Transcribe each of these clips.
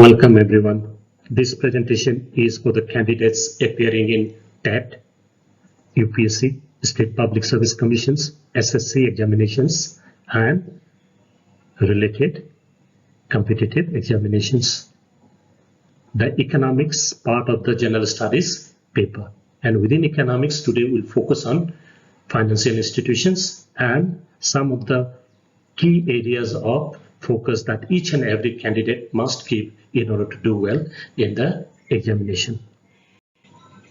Welcome everyone. This presentation is for the candidates appearing in TET, UPSC, State Public Service Commissions, SSC examinations and related competitive examinations. The economics part of the general studies paper, and within economics today we'll focus on financial institutions and some of the key areas of focus that each and every candidate must keep in order to do well in the examination.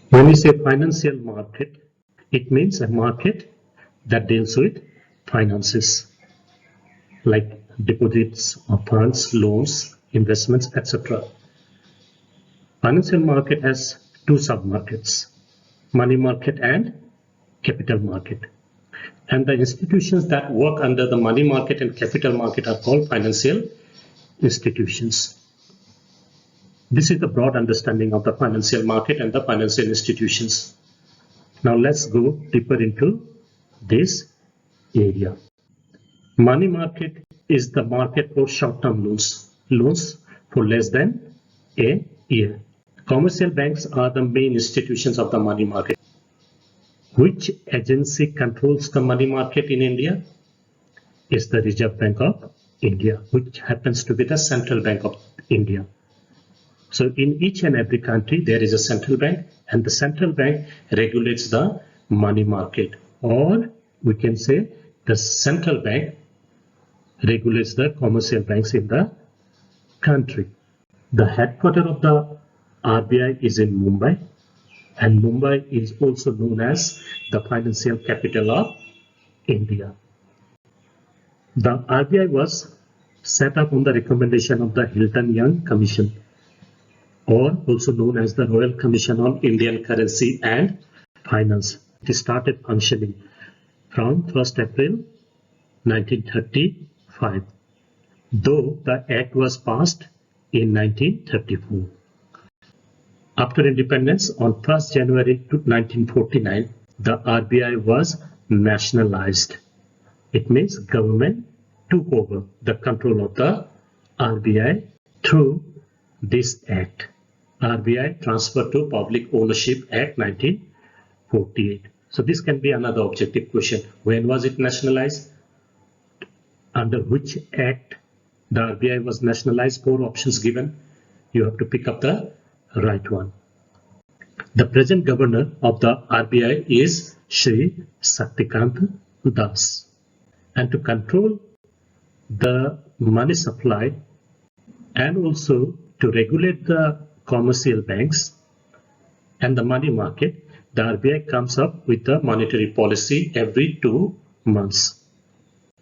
When we say financial market, it means a market that deals with finances like deposits of funds, loans, investments, etc. Financial market has two sub-markets, money market and capital market. And the institutions that work under the money market and capital market are called financial institutions. This is the broad understanding of the financial market and the financial institutions. Now let's go deeper into this area. Money market is the market for short-term loans for less than a year. Commercial banks are the main institutions of the money market. Which agency controls the money market in India? Is the Reserve Bank of India, which happens to be the central bank of India. So in each and every country there is a central bank, and the central bank regulates the money market, or we can say the central bank regulates the commercial banks in the country. The headquarters of the RBI is in Mumbai, and Mumbai is also known as the financial capital of India. The RBI was set up on the recommendation of the Hilton-Young Commission, or also known as the Royal Commission on Indian Currency and Finance. It started functioning from 1st April 1935, though the Act was passed in 1934. After independence on 1st January 1949, the RBI was nationalized. It means government took over the control of the RBI through this act. RBI transferred to Public Ownership Act 1948. So this can be another objective question. When was it nationalized? Under which act the RBI was nationalized? 4 options given. You have to pick up the right one. The present governor of the RBI is Shri Shaktikant Das. And to control the money supply and also to regulate the commercial banks and the money market, the RBI comes up with the monetary policy every 2 months.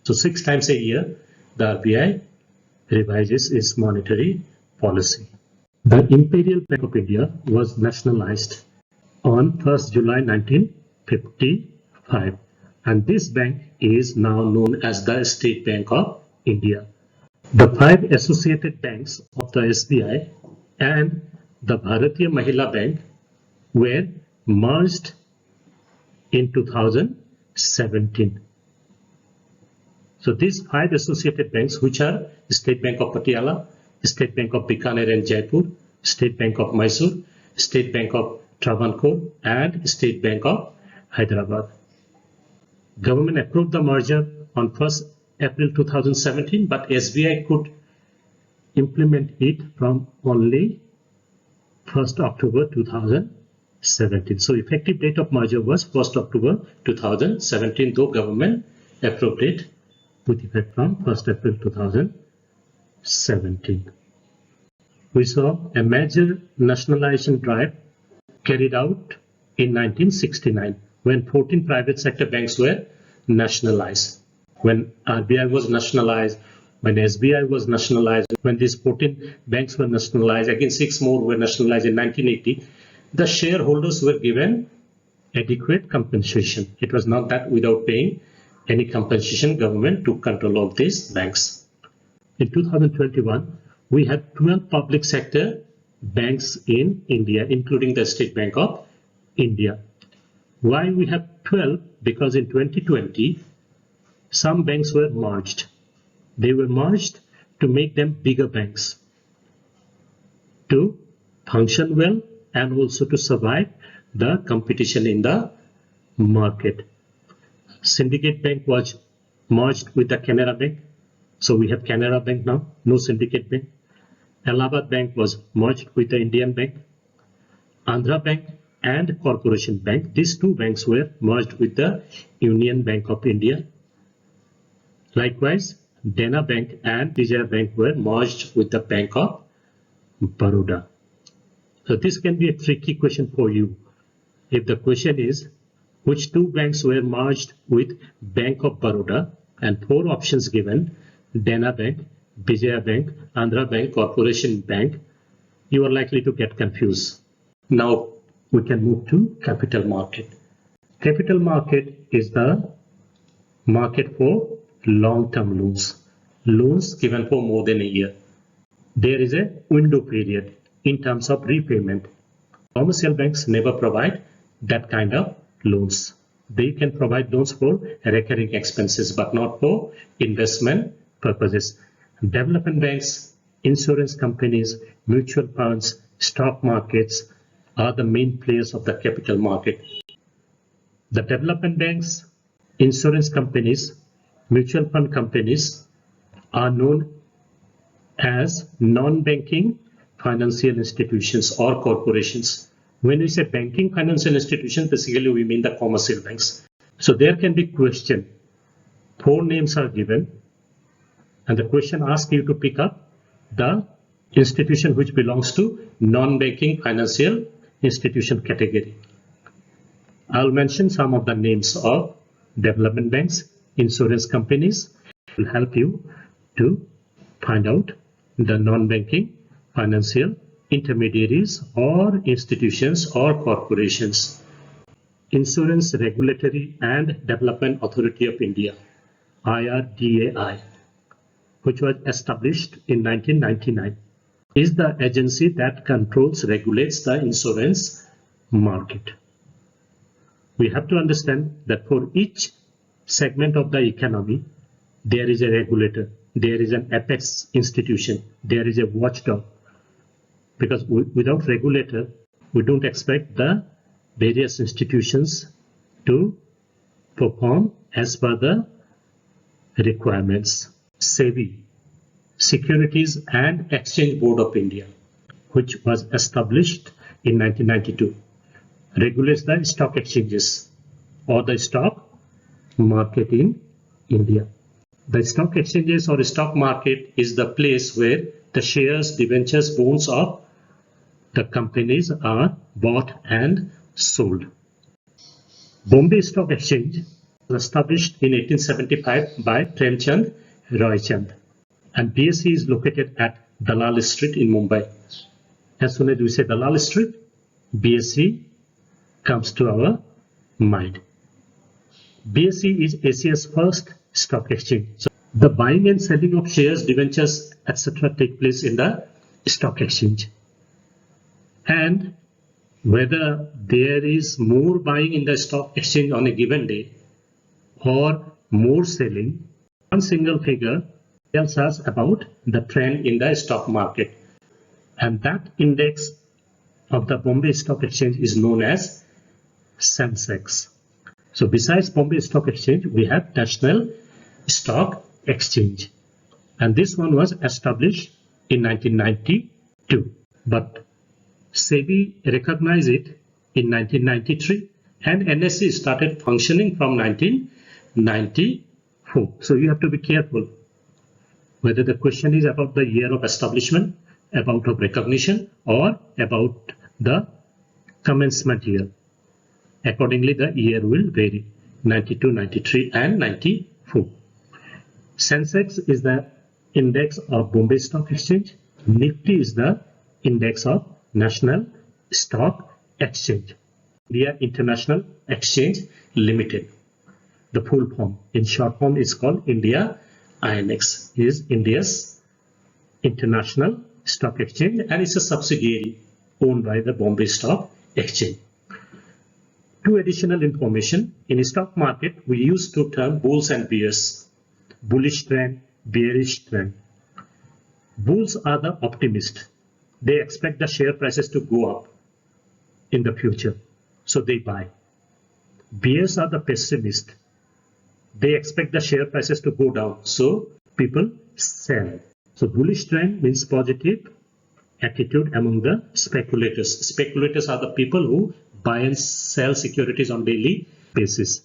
So 6 times a year, the RBI revises its monetary policy. The Imperial Bank of India was nationalized on 1st July 1955, and this bank is now known as the State Bank of India. The 5 associated banks of the SBI and the Bharatiya Mahila Bank were merged in 2017. So these 5 associated banks, which are State Bank of Patiala, State Bank of Bikaner and Jaipur, State Bank of Mysore, State Bank of Travancore and State Bank of Hyderabad. Government approved the merger on 1st April 2017, but SBI could implement it from only 1st October 2017. So effective date of merger was 1st October 2017, though government approved it with effect from 1st April 2017. We saw a major nationalization drive carried out in 1969 when 14 private sector banks were nationalized. When RBI was nationalized, when SBI was nationalized, when these 14 banks were nationalized, again 6 more were nationalized in 1980, the shareholders were given adequate compensation. It was not that without paying any compensation, government took control of these banks. In 2021, we had 12 public sector banks in India, including the State Bank of India. Why we have 12? Because in 2020, some banks were merged. They were merged to make them bigger banks. to function well and also to survive the competition in the market. Syndicate Bank was merged with the Canara Bank. So we have Canara Bank now, no Syndicate Bank. Allahabad Bank was merged with the Indian Bank. Andhra Bank and Corporation Bank, these two banks were merged with the Union Bank of India. Likewise, Dena Bank and Vijaya Bank were merged with the Bank of Baroda. So this can be a tricky question for you. If the question is, which two banks were merged with Bank of Baroda, and four options given, Dena Bank, Vijaya Bank, Andhra Bank, Corporation Bank, you are likely to get confused. Now we can move to capital market. Capital market is the market for long-term loans, loans given for more than a year. There is a window period in terms of repayment. Commercial banks never provide that kind of loans. They can provide loans for recurring expenses, but not for investment purposes. Development banks, insurance companies, mutual funds, stock markets are the main players of the capital market. The development banks, insurance companies, mutual fund companies are known as non-banking financial institutions or corporations. When we say banking financial institutions, basically we mean the commercial banks. So there can be question. Four names are given, and the question asks you to pick up the institution which belongs to non-banking financial institution category. I'll mention some of the names of development banks, insurance companies. It will help you to find out the non-banking financial intermediaries or institutions or corporations. Insurance Regulatory and Development Authority of India, IRDAI, which was established in 1999, is the agency that controls, regulates the insurance market. We have to understand that for each segment of the economy, there is a regulator, there is an apex institution, there is a watchdog. Because without regulator, we don't expect the various institutions to perform as per the requirements. SEBI, Securities and Exchange Board of India, which was established in 1992, regulates the stock exchanges or the stock market in India. The stock exchanges or stock market is the place where the shares, debentures, bonds of the companies are bought and sold. Bombay Stock Exchange was established in 1875 by Premchand Roychand, and BSE is located at Dalal Street in Mumbai. As soon as we say Dalal Street, BSE comes to our mind. BSE is Asia's first stock exchange. So the buying and selling of shares, debentures, etc. take place in the stock exchange. And whether there is more buying in the stock exchange on a given day or more selling, one single figure tells us about the trend in the stock market. And that index of the Bombay Stock Exchange is known as Sensex. So besides Bombay Stock Exchange, we have National Stock Exchange. And this one was established in 1992. But SEBI recognized it in 1993 and NSE started functioning from 1994. So you have to be careful whether the question is about the year of establishment, about of recognition, or about the commencement year. Accordingly, the year will vary, 92, 93 and 94. Sensex is the index of Bombay Stock Exchange. Nifty is the index of National Stock Exchange. India International Exchange Limited. The full form, in short form, is called India INX, is India's International Stock Exchange, and it's a subsidiary owned by the Bombay Stock Exchange. Two additional information. In a stock market, we use two terms, bulls and bears. Bullish trend, bearish trend. Bulls are the optimists. they expect the share prices to go up in the future, so they buy. Bears are the pessimists. They expect the share prices to go down, so people sell. So bullish trend means positive attitude among the speculators. Speculators are the people who buy and sell securities on daily basis.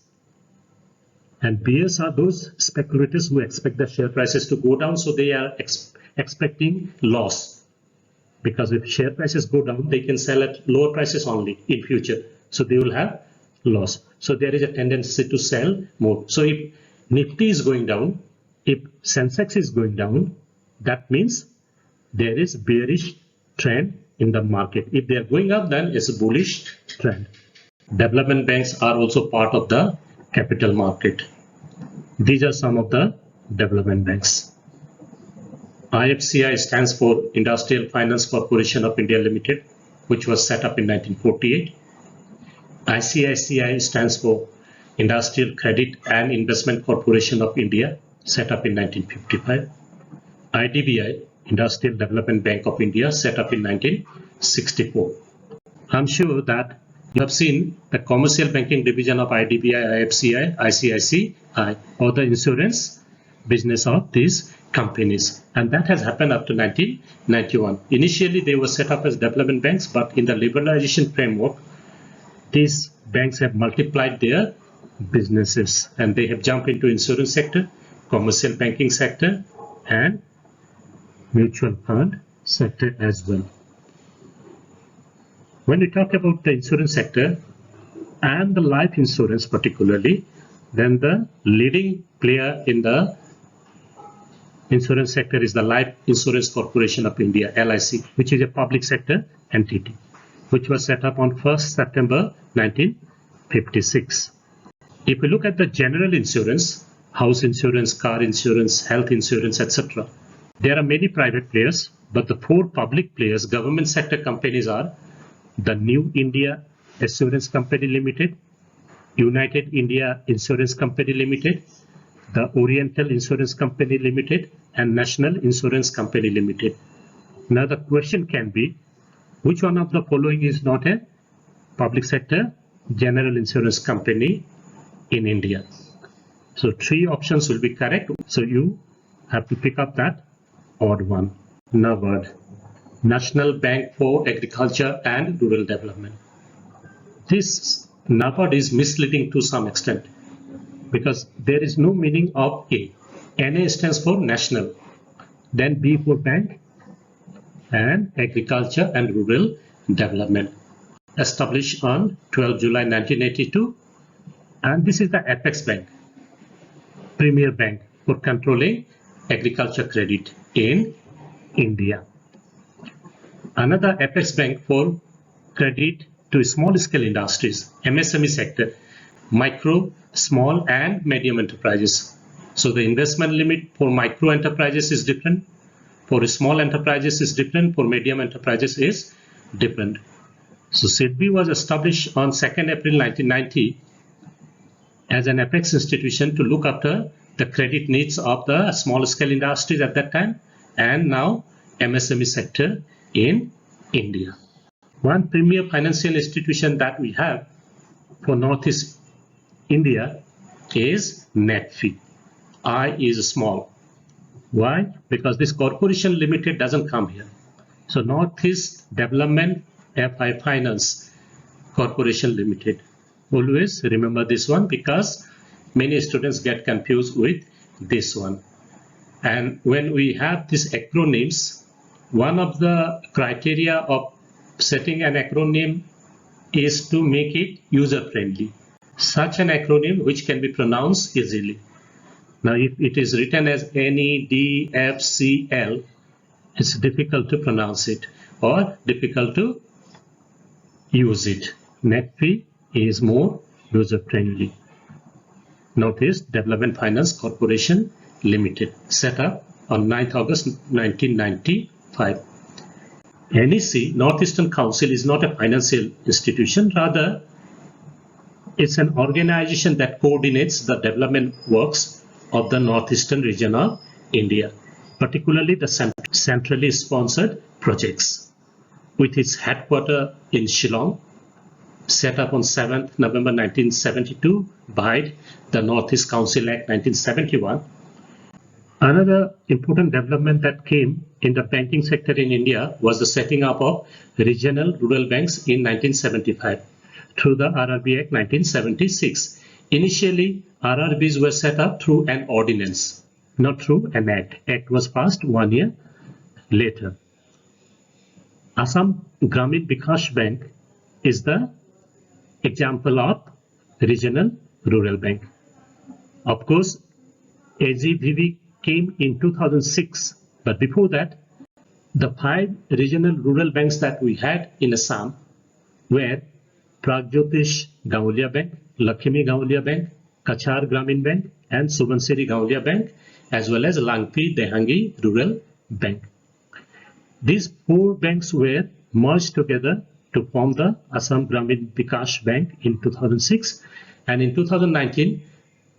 And bears are those speculators who expect the share prices to go down, so they are expecting loss. Because if share prices go down, they can sell at lower prices only in future. So they will have loss. So there is a tendency to sell more. So if Nifty is going down, if Sensex is going down, that means there is bearish trend in the market. If they are going up, then it's a bullish trend. Development banks are also part of the capital market. These are some of the development banks. IFCI stands for Industrial Finance Corporation of India Limited, which was set up in 1948. ICICI stands for Industrial Credit and Investment Corporation of India, set up in 1955. IDBI, Industrial Development Bank of India, set up in 1964. I'm sure that you have seen the commercial banking division of IDBI, IFCI, ICICI, or the insurance business of these companies. And that has happened up to 1991. Initially, they were set up as development banks, but in the liberalization framework, these banks have multiplied their businesses and they have jumped into insurance sector, commercial banking sector, and mutual fund sector as well. When we talk about the insurance sector and the life insurance particularly, then the leading player in the insurance sector is the Life Insurance Corporation of India, LIC, which is a public sector entity, which was set up on 1st September 1956. If we look at the general insurance, house insurance, car insurance, health insurance, etc., there are many private players, but the four public players, government sector companies are the New India Assurance Company Limited, United India Insurance Company Limited, the Oriental Insurance Company Limited, and National Insurance Company Limited. Now the question can be, which one of the following is not a public sector general insurance company in India? So three options will be correct. So you have to pick up that odd one. NABARD, National Bank for Agriculture and Rural Development. This NABARD is misleading to some extent because there is no meaning of A. NA stands for national, then B for bank, and agriculture and rural development. Established on 12 July 1982, and this is the Apex Bank, premier bank for controlling agriculture credit in India. Another Apex Bank for credit to small scale industries, MSME sector, micro, small and medium enterprises. So the investment limit for micro enterprises is different, for small enterprises is different, for medium enterprises is different. So SIDBI was established on 2nd April 1990 as an apex institution to look after the credit needs of the small scale industries at that time and now MSME sector in India. One premier financial institution that we have for Northeast India is NADFI. I is small. Why? Because this corporation limited doesn't come here. So Northeast Development FI Finance Corporation Limited. Always remember this one because many students get confused with this one. And when we have these acronyms, one of the criteria of setting an acronym is to make it user-friendly. Such an acronym which can be pronounced easily. Now, if it is written as NEDFCL, it's difficult to pronounce it or difficult to use it. NADFI is more user-friendly. Northeast Development Finance Corporation Limited, set up on 9th August 1995. NEC, Northeastern Council, is not a financial institution. Rather, it's an organization that coordinates the development works of the northeastern region of India, particularly the centrally sponsored projects. with its headquarters in Shillong, set up on 7th November 1972 by the Northeast Council Act 1971. Another important development that came in the banking sector in India was the setting up of regional rural banks in 1975 through the RRB Act 1976. Initially, RRBs were set up through an ordinance, not through an act. Act was passed 1 year later. Assam Gramin Bikash Bank is the example of regional rural bank. Of course, AGVV came in 2006, but before that, the 5 regional rural banks that we had in Assam were Pragjyotish Gaolia Bank, Lakshmi Gaolia Bank, Kachar Gramin Bank, and Subansiri Gaolia Bank, as well as Langpi Dehangi Rural Bank. These 4 banks were merged together to form the Assam Gramin Bikash Bank in 2006, and in 2019,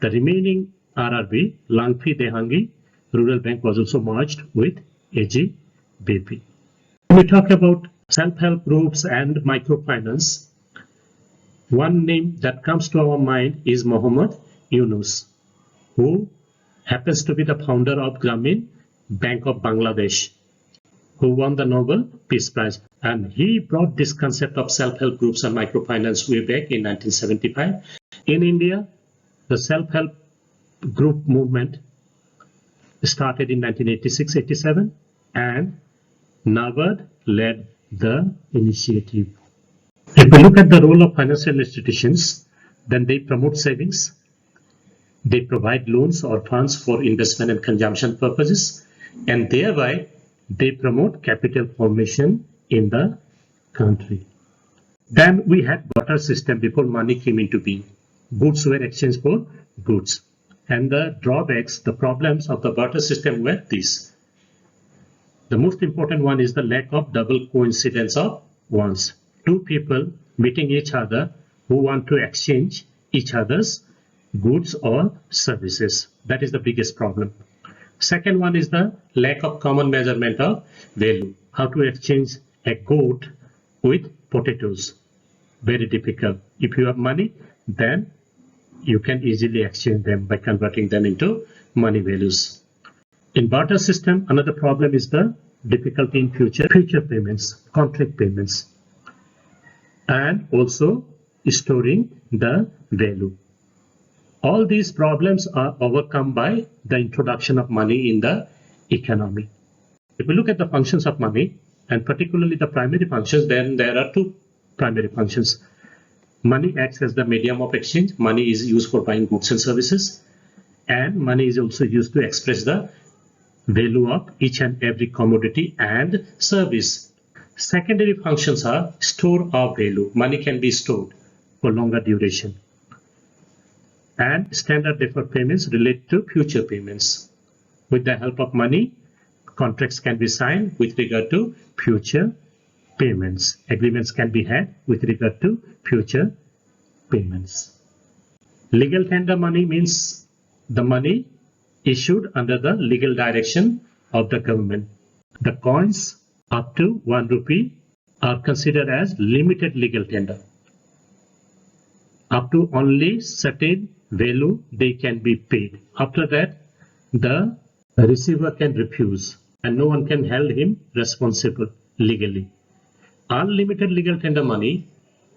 the remaining RRB, Langpi Dehangi Rural Bank, was also merged with AGBP. When we talk about self-help groups and microfinance, one name that comes to our mind is Mohammad Yunus, who happens to be the founder of Gramin Bank of Bangladesh, who won the Nobel Peace Prize. And he brought this concept of self-help groups and microfinance way back in 1975. In India, the self-help group movement started in 1986-87, and NABARD led the initiative. If we look at the role of financial institutions, then they promote savings, they provide loans or funds for investment and consumption purposes, and thereby they promote capital formation in the country. Then we had barter system before money came into being. Goods were exchanged for goods. And the drawbacks, the problems of the barter system were these. The most important one is the lack of double coincidence of wants. 2 people meeting each other who want to exchange each other's goods or services. That is the biggest problem. Second one is the lack of common measurement of value. How to exchange a goat with potatoes. Very difficult. If you have money, then you can easily exchange them by converting them into money values. In barter system, another problem is the difficulty in future payments, contract payments, and also storing the value. All these problems are overcome by the introduction of money in the economy. If we look at the functions of money, and particularly the primary functions, then there are 2 primary functions. Money acts as the medium of exchange. Money is used for buying goods and services, and money is also used to express the value of each and every commodity and service. Secondary functions are store of value. Money can be stored for longer duration. And standard deferred payments relate to future payments. With the help of money, contracts can be signed with regard to future payments. Agreements can be had with regard to future payments. Legal tender money means the money issued under the legal direction of the government. The coins up to 1 rupee are considered as limited legal tender. Up to only certain value they can be paid. After that, the receiver can refuse and no one can hold him responsible legally. Unlimited legal tender money,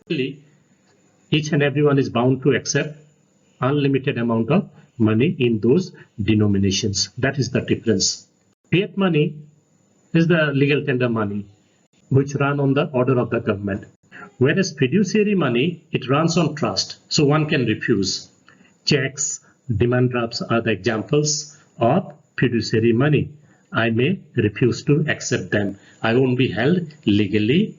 each and everyone is bound to accept unlimited amount of money in those denominations. That is the difference. Fiat money is the legal tender money which run on the order of the government. Whereas fiduciary money, it runs on trust, so one can refuse. Checks, demand drafts are the examples of fiduciary money. I may refuse to accept them. I won't be held legally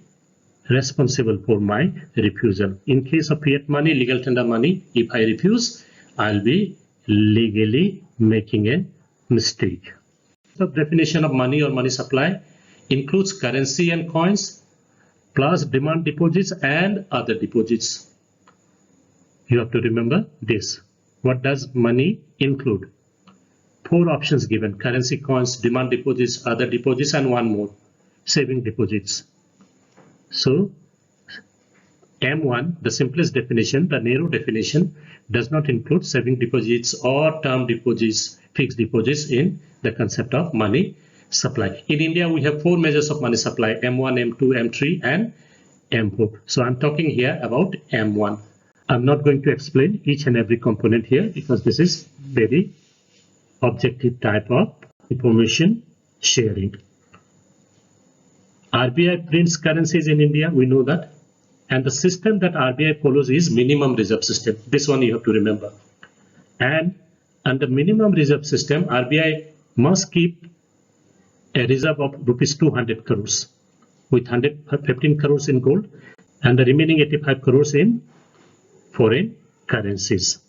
responsible for my refusal. In case of fiat money, legal tender money, if I refuse, I'll be legally making a mistake. The definition of money or money supply includes currency and coins, plus demand deposits and other deposits. You have to remember this. What does money include? 4 options given: currency, coins, demand deposits, other deposits, and one more: saving deposits. So M1, the simplest definition, the narrow definition, does not include saving deposits or term deposits, fixed deposits in the concept of money supply. In India, we have 4 measures of money supply: M1, M2, M3, and M4. So I'm talking here about M1. I'm not going to explain each and every component here because this is very objective type of information sharing. RBI prints currencies in India, we know that. And the system that RBI follows is minimum reserve system. This one you have to remember. And under minimum reserve system, RBI must keep a reserve of rupees 200 crores with 115 crores in gold and the remaining 85 crores in foreign currencies.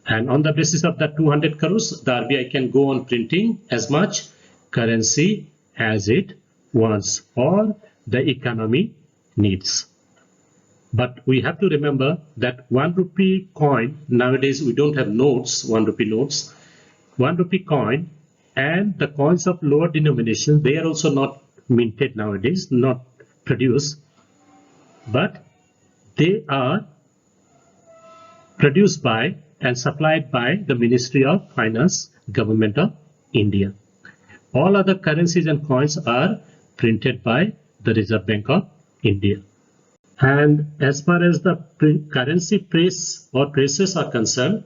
And on the basis of that 200 crores, the RBI can go on printing as much currency as it wants or the economy needs. But we have to remember that 1 rupee coin, nowadays we don't have notes, 1 rupee notes, 1 rupee coin and the coins of lower denomination, they are also not minted nowadays, not produced, but they are produced by and supplied by the Ministry of Finance, Government of India. All other currencies and coins are printed by the Reserve Bank of India. And as far as the currency press or presses are concerned,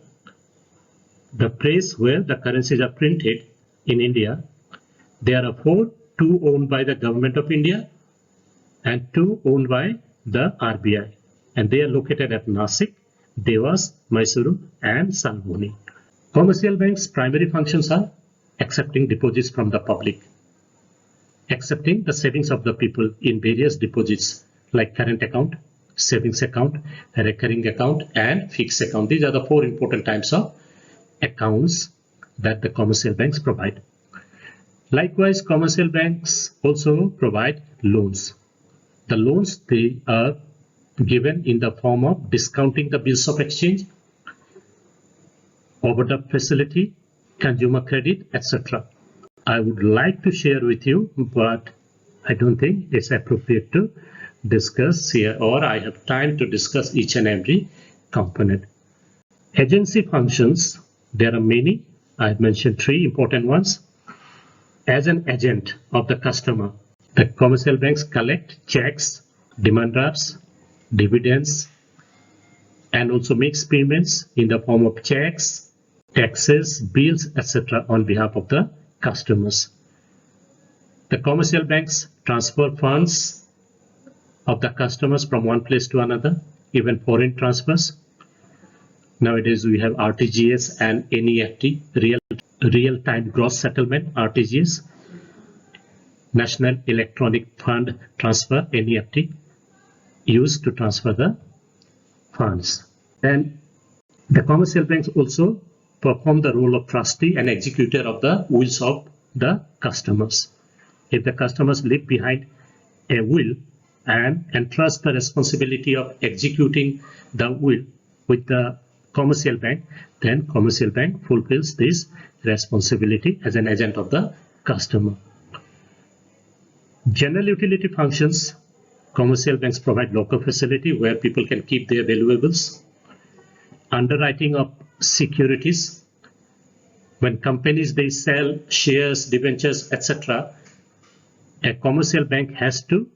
the press where the currencies are printed in India, there are 4, 2 owned by the Government of India and 2 owned by the RBI. And they are located at Nasik, Devas, Mysuru and Salboni. Commercial banks' primary functions are accepting deposits from the public, accepting the savings of the people in various deposits like current account, savings account, recurring account and fixed account. These are the 4 important types of accounts that the commercial banks provide. Likewise, commercial banks also provide loans. The loans, they are given in the form of discounting the bills of exchange, overdraft facility, consumer credit, etc. I would like to share with you, but I don't think it's appropriate to discuss here, or I have time to discuss each and every component. Agency functions, there are many. I have mentioned 3 important ones. As an agent of the customer, the commercial banks collect checks, demand drafts, dividends, and also makes payments in the form of checks, taxes, bills, etc. on behalf of the customers. The commercial banks transfer funds of the customers from one place to another, even foreign transfers. Nowadays we have RTGS and NEFT, real-time gross settlement, RTGS, National Electronic Fund Transfer, NEFT, used to transfer the funds. And the commercial banks also perform the role of trustee and executor of the wills of the customers. If the customers leave behind a will and entrust the responsibility of executing the will with the commercial bank, then commercial bank fulfills this responsibility as an agent of the customer. General utility functions, commercial banks provide locker facility where people can keep their valuables. Underwriting of securities, when companies they sell shares, debentures, etc., a commercial bank has to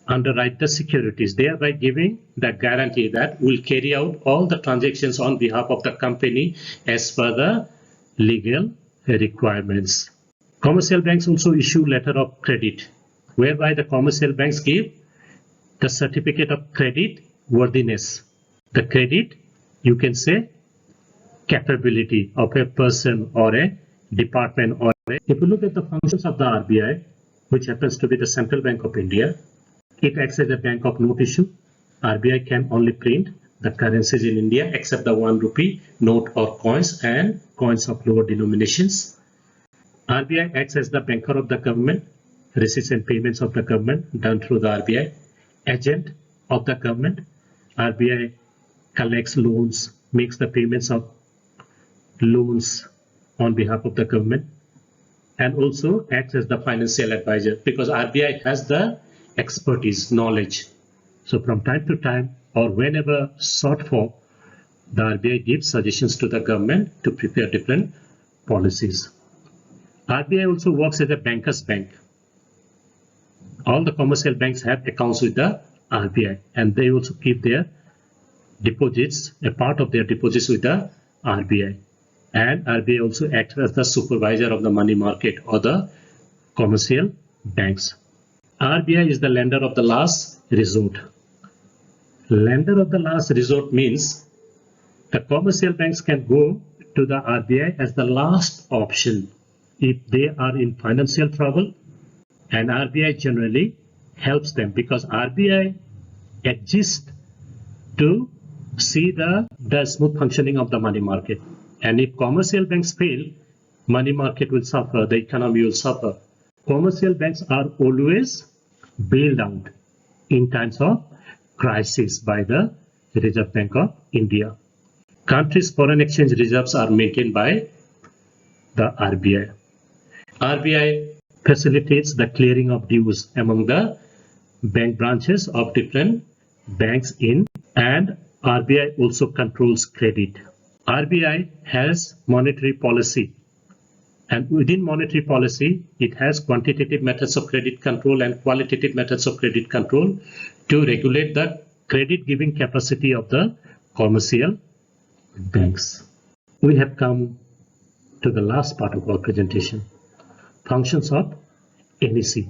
underwrite the securities, thereby giving the guarantee that will carry out all the transactions on behalf of the company as per the legal requirements. Commercial banks also issue letter of credit, whereby the commercial banks give the certificate of credit worthiness. The credit, you can say, capability of a person or a department. If you look at the functions of the RBI, which happens to be the Central Bank of India, it acts as a bank of note issue. RBI can only print the currencies in India except the 1 rupee note or coins and coins of lower denominations. RBI acts as the banker of the government, receipts and payments of the government done through the RBI. Agent of the government, RBI collects loans, makes the payments of loans on behalf of the government, and also acts as the financial advisor because RBI has the expertise, knowledge. So from time to time or whenever sought for, the RBI gives suggestions to the government to prepare different policies. RBI also works as a banker's bank. All the commercial banks have accounts with the RBI, and they also keep their deposits, a part of their deposits with the RBI. And RBI also acts as the supervisor of the money market or the commercial banks. RBI is the lender of the last resort. Lender of the last resort means the commercial banks can go to the RBI as the last option if they are in financial trouble, and RBI generally helps them because RBI exists to see the smooth functioning of the money market. And if commercial banks fail, money market will suffer, the economy will suffer. Commercial banks are always bailed out in times of crisis by the Reserve Bank of India. Countries' foreign exchange reserves are maintained by the RBI. RBI facilitates the clearing of dues among the bank branches of different banks and RBI also controls credit. RBI has monetary policy, and within monetary policy, it has quantitative methods of credit control and qualitative methods of credit control to regulate the credit giving capacity of the commercial banks. We have come to the last part of our presentation. Functions of NEC.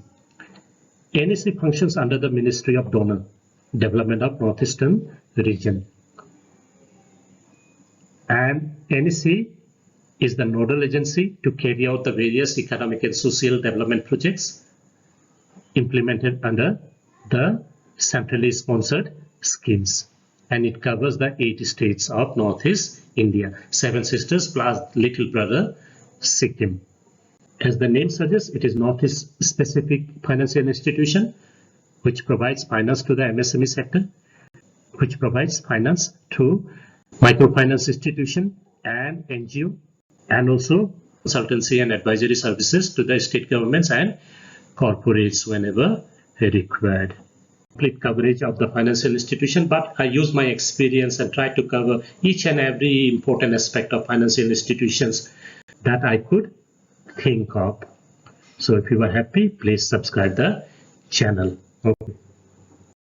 NEC functions under the Ministry of Donor, Development of Northeastern Region. And NEC is the nodal agency to carry out the various economic and social development projects implemented under the centrally sponsored schemes. And it covers the 8 states of Northeast India, 7 sisters plus little brother Sikkim. As the name suggests, it is Northeast specific financial institution which provides finance to the MSME sector, which provides finance to microfinance institution and NGO, and also consultancy and advisory services to the state governments and corporates whenever required. Complete coverage of the financial institution, but I use my experience and try to cover each and every important aspect of financial institutions that I could think of. So if you are happy, please subscribe the channel. Okay.